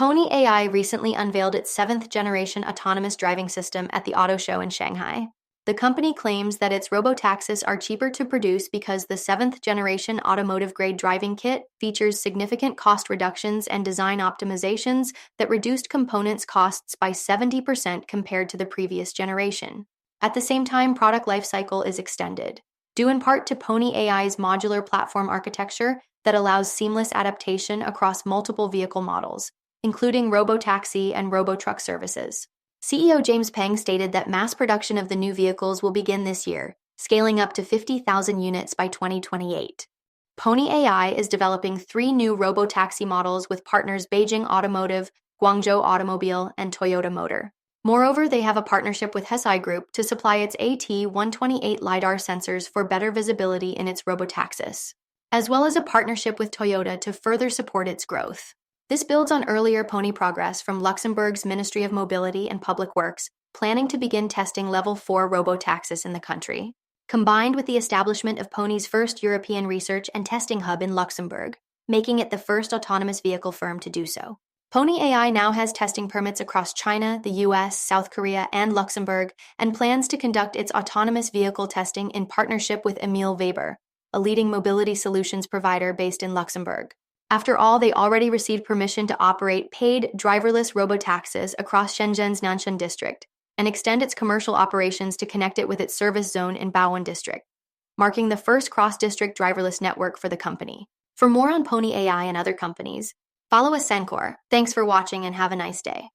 Pony AI recently unveiled its seventh-generation autonomous driving system at the auto show in Shanghai. The company claims that its robotaxis are cheaper to produce because the seventh-generation automotive-grade driving kit features significant cost reductions and design optimizations that reduced components costs by 70% compared to the previous generation. At the same time, product lifecycle is extended, due in part to Pony AI's modular platform architecture that allows seamless adaptation across multiple vehicle models, including robotaxi and robotruck services. CEO James Peng stated that mass production of the new vehicles will begin this year, scaling up to 50,000 units by 2028. Pony AI is developing 3 new robotaxi models with partners Beijing Automotive, Guangzhou Automobile, and Toyota Motor. Moreover, they have a partnership with Hesai Group to supply its AT128 LiDAR sensors for better visibility in its robotaxis, as well as a partnership with Toyota to further support its growth. This builds on earlier Pony progress from Luxembourg's Ministry of Mobility and Public Works, planning to begin testing Level 4 robotaxis in the country, combined with the establishment of Pony's first European research and testing hub in Luxembourg, making it the first autonomous vehicle firm to do so. Pony AI now has testing permits across China, the US, South Korea, and Luxembourg, and plans to conduct its autonomous vehicle testing in partnership with Emil Weber, a leading mobility solutions provider based in Luxembourg. After all, they already received permission to operate paid driverless robotaxis across Shenzhen's Nanshan district and extend its commercial operations to connect it with its service zone in Baoan district, marking the first cross-district driverless network for the company. For more on Pony AI and other companies, follow Ascencore. Thanks for watching and have a nice day.